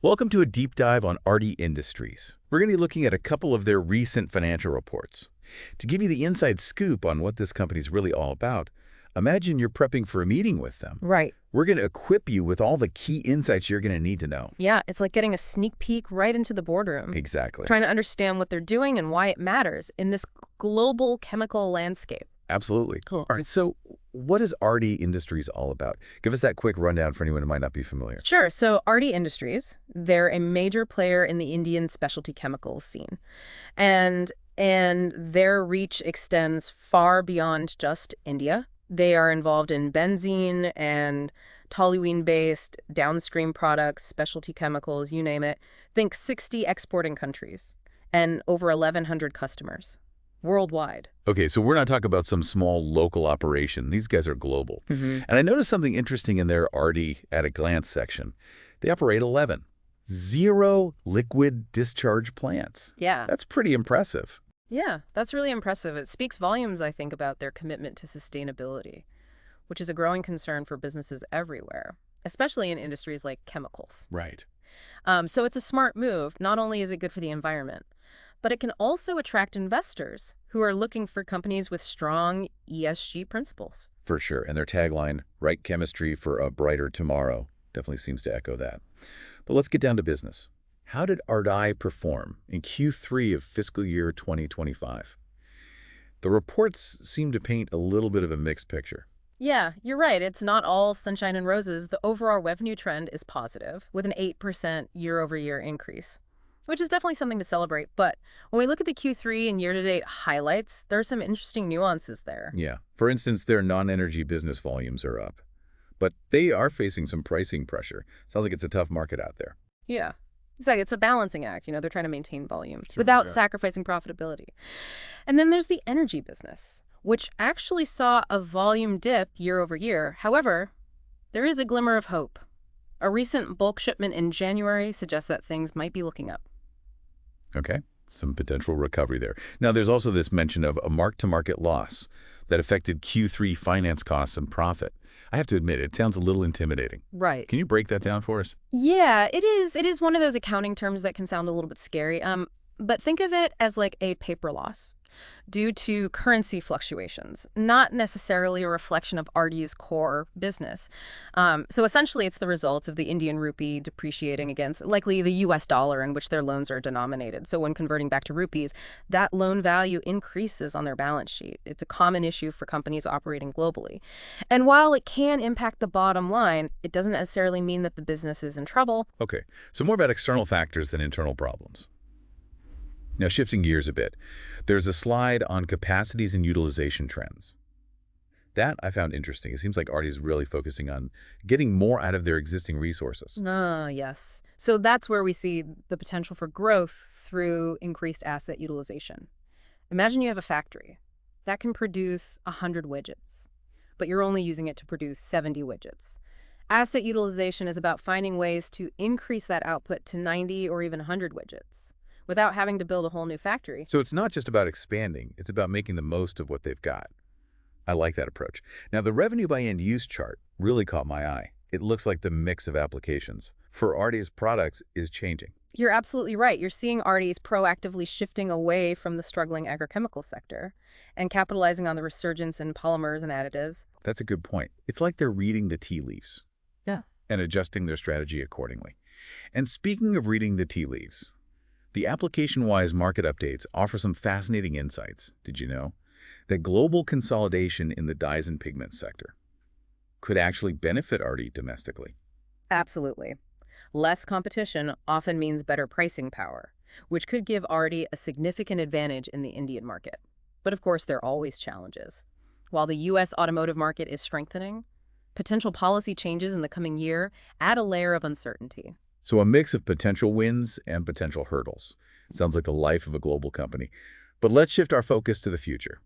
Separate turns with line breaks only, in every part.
Welcome to a deep dive on Aarti Industries. We're going to be looking at a couple of their recent financial reports. To give you the inside scoop on what this company's really all about, imagine you're prepping for a meeting with them.
Right.
We're going to equip you with all the key insights you're going to need to know.
Yeah, it's like getting a sneak peek right into the boardroom.
Exactly.
Trying to understand what they're doing and why it matters in this global chemical landscape.
Absolutely.
Cool.
All right, so what is Aarti Industries all about? Give us that quick rundown for anyone who might not be familiar.
Sure. So Aarti Industries, they're a major player in the Indian specialty chemicals scene. And their reach extends far beyond just India. They are involved in benzene and toluene-based downstream products, specialty chemicals, you name it. Think 60 exporting countries and over 1,100 customers worldwide.
Okay, so we're not talking about some small local operation. These guys are global. And I noticed something interesting in their Aarti at a glance section. They operate 11. 0 liquid discharge plants.
Yeah.
That's pretty impressive.
Yeah, that's really impressive. It speaks volumes, I think, about their commitment to sustainability, which is a growing concern for businesses everywhere, especially in industries like chemicals.
Right.
So it's a smart move. Not only is it good for the environment, but it can also attract investors who are looking for companies with strong ESG principles.
For sure. And their tagline, right chemistry for a brighter tomorrow, definitely seems to echo that. But let's get down to business. How did Aarti perform in Q3 of fiscal year 2025? The reports seem to paint a little bit of a mixed picture.
Yeah, you're right. It's not all sunshine and roses. The overall revenue trend is positive, with an 8% year-over-year increase, which is definitely something to celebrate. But when we look at the Q3 and year-to-date highlights, there are some interesting nuances there.
Yeah. For instance, their non-energy business volumes are up. But they are facing some pricing pressure. Sounds like it's a tough market out there.
Yeah. It's a balancing act. They're trying to maintain volume without sacrificing profitability. And then there's the energy business, which actually saw a volume dip year over year. However, there is a glimmer of hope. A recent bulk shipment in January suggests that things might be looking up.
Okay, some potential recovery there. Now, there's also this mention of a mark-to-market loss that affected Q3 finance costs and profit. I have to admit, it sounds a little intimidating.
Right.
Can you break that down for us?
Yeah, it is. It is one of those accounting terms that can sound a little bit scary. But think of it as like a paper loss due to currency fluctuations, not necessarily a reflection of Aarti's core business. So essentially, it's the result of the Indian rupee depreciating against likely the US dollar in which their loans are denominated. So when converting back to rupees, that loan value increases on their balance sheet. It's a common issue for companies operating globally. And while it can impact the bottom line, it doesn't necessarily mean that the business is in trouble.
Okay, so more about external factors than internal problems. Now, shifting gears a bit, there's a slide on capacities and utilization trends. That I found interesting. It seems like Aarti is really focusing on getting more out of their existing resources.
Yes. So that's where we see the potential for growth through increased asset utilization. Imagine you have a factory that can produce 100 widgets, but you're only using it to produce 70 widgets. Asset utilization is about finding ways to increase that output to 90 or even 100 widgets without having to build a whole new factory.
So it's not just about expanding, it's about making the most of what they've got. I like that approach. Now, the revenue by end use chart really caught my eye. It looks like the mix of applications for Aarti's products is changing.
You're absolutely right. You're seeing Aarti's proactively shifting away from the struggling agrochemical sector and capitalizing on the resurgence in polymers and additives.
That's a good point. It's like they're reading the tea leaves.
Yeah.
And adjusting their strategy accordingly. And speaking of reading the tea leaves, the application-wise market updates offer some fascinating insights. Did you know that global consolidation in the dyes and pigments sector could actually benefit Aarti domestically?
Absolutely. Less competition often means better pricing power, which could give Aarti a significant advantage in the Indian market. But of course, there are always challenges. While the U.S. automotive market is strengthening, potential policy changes in the coming year add a layer of uncertainty.
So a mix of potential wins and potential hurdles. It sounds like the life of a global company. But let's shift our focus to the future.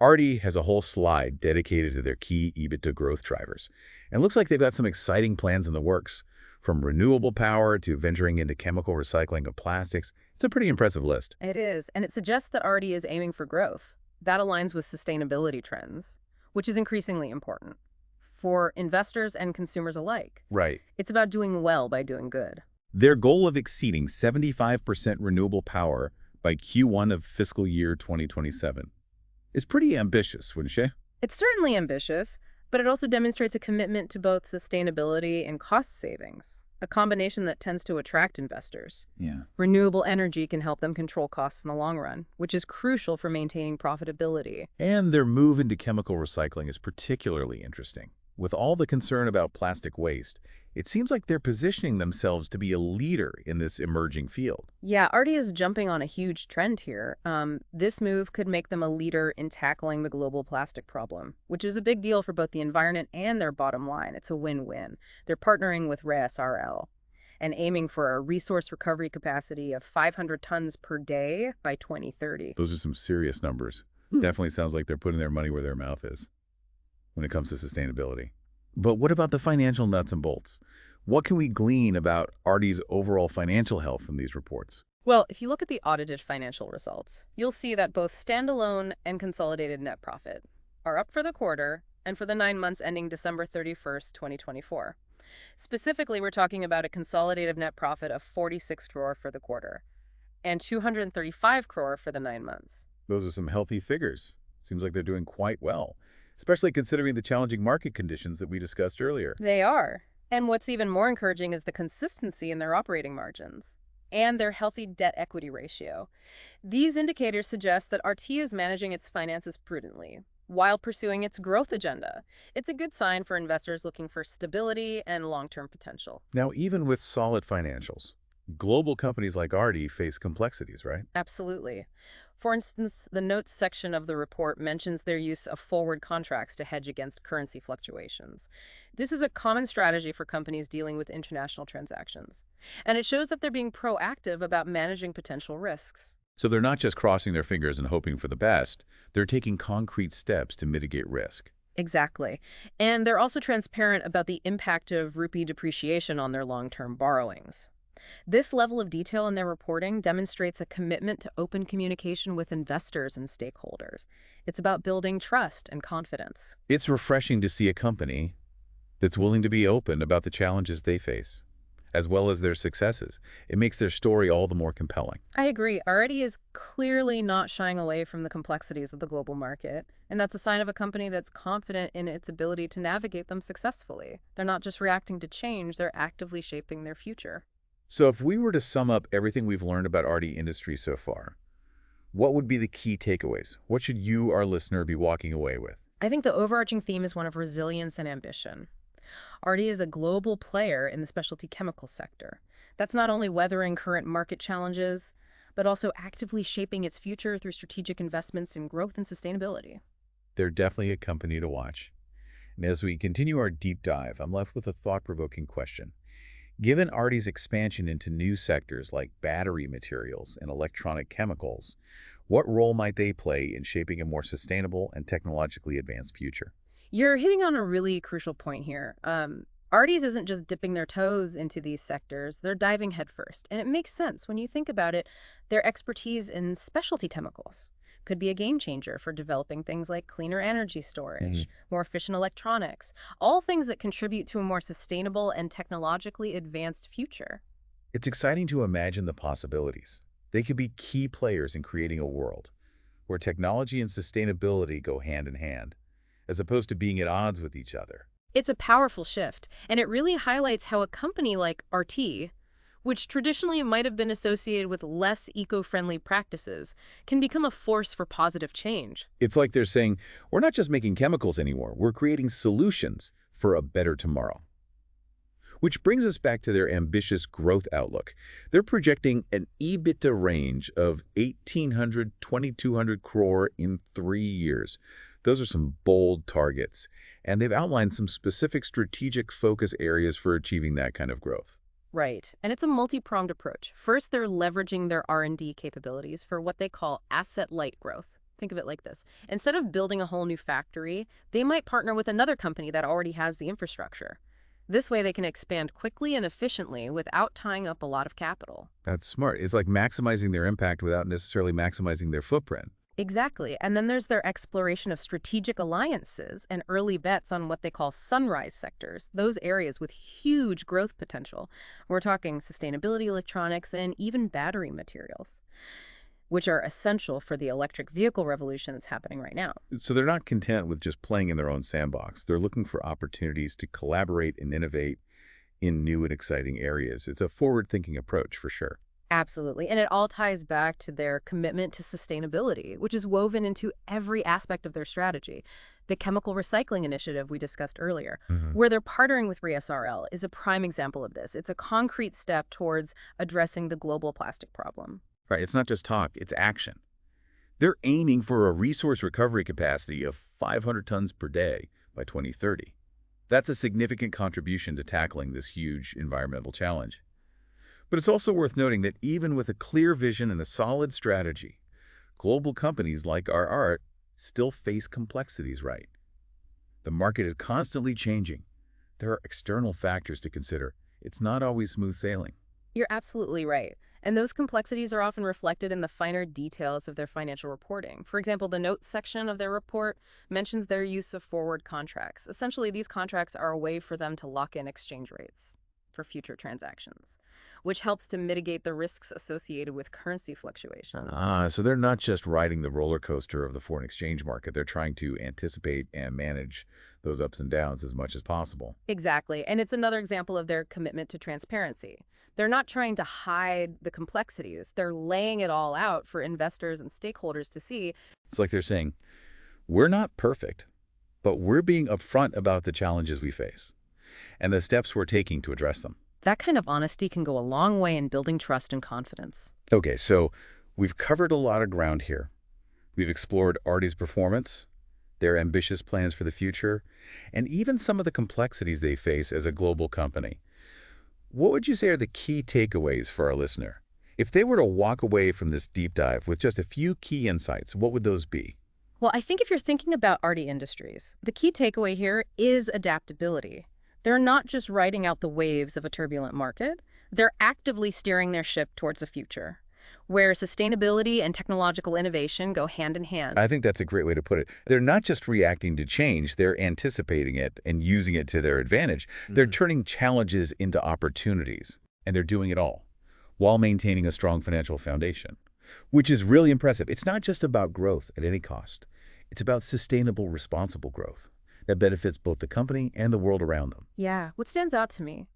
Aarti has a whole slide dedicated to their key EBITDA growth drivers. And it looks like they've got some exciting plans in the works, from renewable power to venturing into chemical recycling of plastics. It's a pretty impressive list.
It is, and it suggests that Aarti is aiming for growth. That aligns with sustainability trends, which is increasingly important for investors and consumers alike.
Right.
It's about doing well by doing good.
Their goal of exceeding 75% renewable power by Q1 of fiscal year 2027 is pretty ambitious, wouldn't you?
It's certainly ambitious, but it also demonstrates a commitment to both sustainability and cost savings, a combination that tends to attract investors.
Yeah.
Renewable energy can help them control costs in the long run, which is crucial for maintaining profitability.
And their move into chemical recycling is particularly interesting. With all the concern about plastic waste, it seems like they're positioning themselves to be a leader in this emerging field.
Yeah, Artie is jumping on a huge trend here. This move could make them a leader in tackling the global plastic problem, which is a big deal for both the environment and their bottom line. It's a win-win. They're partnering with RESRL and aiming for a resource recovery capacity of 500 tons per day by 2030.
Those are some serious numbers. Definitely sounds like they're putting their money where their mouth is when it comes to sustainability. But what about the financial nuts and bolts? What can we glean about Artie's overall financial health from these reports?
Well, if you look at the audited financial results, you'll see that both standalone and consolidated net profit are up for the quarter and for the 9 months ending December 31st, 2024. Specifically, we're talking about a consolidated net profit of 46 crore for the quarter and 235 crore for the 9 months.
Those are some healthy figures. Seems like they're doing quite well, especially considering the challenging market conditions that we discussed earlier.
They are. And what's even more encouraging is the consistency in their operating margins and their healthy debt-equity ratio. These indicators suggest that RT is managing its finances prudently while pursuing its growth agenda. It's a good sign for investors looking for stability and long-term potential.
Now, even with solid financials, global companies like Artie face complexities, right?
Absolutely. For instance, the notes section of the report mentions their use of forward contracts to hedge against currency fluctuations. This is a common strategy for companies dealing with international transactions, and it shows that they're being proactive about managing potential risks.
So they're not just crossing their fingers and hoping for the best, they're taking concrete steps to mitigate risk.
Exactly. And they're also transparent about the impact of rupee depreciation on their long-term borrowings. This level of detail in their reporting demonstrates a commitment to open communication with investors and stakeholders. It's about building trust and confidence.
It's refreshing to see a company that's willing to be open about the challenges they face, as well as their successes. It makes their story all the more compelling.
I agree. Artie is clearly not shying away from the complexities of the global market, and that's a sign of a company that's confident in its ability to navigate them successfully. They're not just reacting to change, they're actively shaping their future.
So if we were to sum up everything we've learned about Artie Industries so far, what would be the key takeaways? What should you, our listener, be walking away with?
I think the overarching theme is one of resilience and ambition. Artie is a global player in the specialty chemical sector. That's not only weathering current market challenges, but also actively shaping its future through strategic investments in growth and sustainability.
They're definitely a company to watch. And as we continue our deep dive, I'm left with a thought-provoking question. Given Artie's expansion into new sectors like battery materials and electronic chemicals, what role might they play in shaping a more sustainable and technologically advanced future?
You're hitting on a really crucial point here. Artie's isn't just dipping their toes into these sectors, they're diving headfirst. And it makes sense when you think about it. Their expertise in specialty chemicals could be a game changer for developing things like cleaner energy storage, more efficient electronics, all things that contribute to a more sustainable and technologically advanced future.
It's exciting to imagine the possibilities. They could be key players in creating a world where technology and sustainability go hand in hand, as opposed to being at odds with each other.
It's a powerful shift, and it really highlights how a company like RT, which traditionally might have been associated with less eco-friendly practices, can become a force for positive change.
It's like they're saying, we're not just making chemicals anymore, we're creating solutions for a better tomorrow. Which brings us back to their ambitious growth outlook. They're projecting an EBITDA range of 1,800–2,200 crore in 3 years. Those are some bold targets, and they've outlined some specific strategic focus areas for achieving that kind of growth.
Right. And it's a multi-pronged approach. First, they're leveraging their R&D capabilities for what they call asset-light growth. Think of it like this. Instead of building a whole new factory, they might partner with another company that already has the infrastructure. This way, they can expand quickly and efficiently without tying up a lot of capital.
That's smart. It's like maximizing their impact without necessarily maximizing their footprint.
Exactly. And then there's their exploration of strategic alliances and early bets on what they call sunrise sectors, those areas with huge growth potential. We're talking sustainability electronics and even battery materials, which are essential for the electric vehicle revolution that's happening right now.
So they're not content with just playing in their own sandbox. They're looking for opportunities to collaborate and innovate in new and exciting areas. It's a forward-thinking approach for sure.
Absolutely. And it all ties back to their commitment to sustainability, which is woven into every aspect of their strategy. The chemical recycling initiative we discussed earlier, where they're partnering with ReSRL, is a prime example of this. It's a concrete step towards addressing the global plastic problem.
Right, it's not just talk, it's action. They're aiming for a resource recovery capacity of 500 tons per day by 2030. That's a significant contribution to tackling this huge environmental challenge. But it's also worth noting that even with a clear vision and a solid strategy, global companies like our art still face complexities, right? The market is constantly changing. There are external factors to consider. It's not always smooth sailing.
You're absolutely right. And those complexities are often reflected in the finer details of their financial reporting. For example, the notes section of their report mentions their use of forward contracts. Essentially, these contracts are a way for them to lock in exchange rates for future transactions, which helps to mitigate the risks associated with currency fluctuation.
So they're not just riding the roller coaster of the foreign exchange market. They're trying to anticipate and manage those ups and downs as much as possible.
Exactly. And it's another example of their commitment to transparency. They're not trying to hide the complexities. They're laying it all out for investors and stakeholders to see.
It's like they're saying, we're not perfect, but we're being upfront about the challenges we face and the steps we're taking to address them.
That kind of honesty can go a long way in building trust and confidence.
Okay, so we've covered a lot of ground here. We've explored Artie's performance, their ambitious plans for the future, and even some of the complexities they face as a global company. What would you say are the key takeaways for our listener? If they were to walk away from this deep dive with just a few key insights, what would those be?
Well, I think if you're thinking about Aarti Industries, the key takeaway here is adaptability. They're not just riding out the waves of a turbulent market. They're actively steering their ship towards a future where sustainability and technological innovation go hand in hand.
I think that's a great way to put it. They're not just reacting to change, they're anticipating it and using it to their advantage. They're turning challenges into opportunities, and they're doing it all while maintaining a strong financial foundation, which is really impressive. It's not just about growth at any cost. It's about sustainable, responsible growth that benefits both the company and the world around them.
Yeah, what stands out to me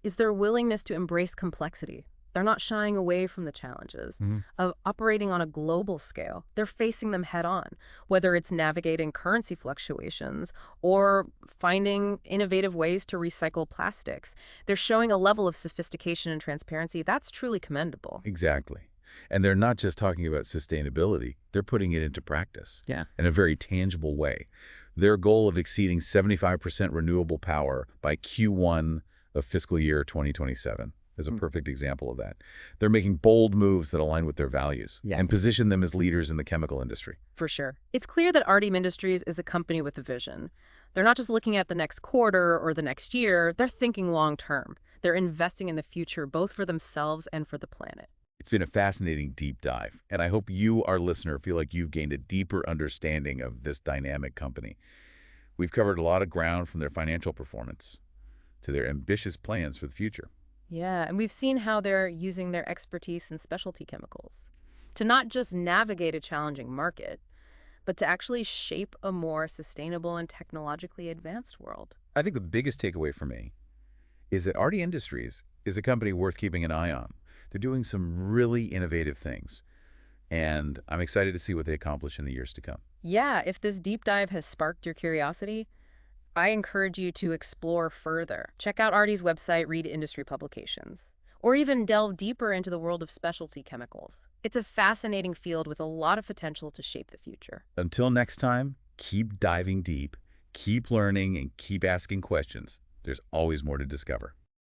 is their willingness to embrace complexity. They're not shying away from the challenges of operating on a global scale. They're facing them head on, whether it's navigating currency fluctuations or finding innovative ways to recycle plastics. They're showing a level of sophistication and transparency that's truly commendable.
Exactly. And they're not just talking about sustainability, they're putting it into practice in a very tangible way. Their goal of exceeding 75% renewable power by Q1 of fiscal year 2027 is a perfect example of that. They're making bold moves that align with their values and position them as leaders in the chemical industry.
For sure. It's clear that Aarti Industries is a company with a vision. They're not just looking at the next quarter or the next year, they're thinking long term. They're investing in the future, both for themselves and for the planet.
It's been a fascinating deep dive, and I hope you, our listener, feel like you've gained a deeper understanding of this dynamic company. We've covered a lot of ground from their financial performance to their ambitious plans for the future.
Yeah, and we've seen how they're using their expertise in specialty chemicals to not just navigate a challenging market, but to actually shape a more sustainable and technologically advanced world.
I think the biggest takeaway for me is that Aarti Industries is a company worth keeping an eye on. They're doing some really innovative things, and I'm excited to see what they accomplish in the years to come.
Yeah, if this deep dive has sparked your curiosity, I encourage you to explore further. Check out Aarti's website, read industry publications, or even delve deeper into the world of specialty chemicals. It's a fascinating field with a lot of potential to shape the future.
Until next time, keep diving deep, keep learning, and keep asking questions. There's always more to discover.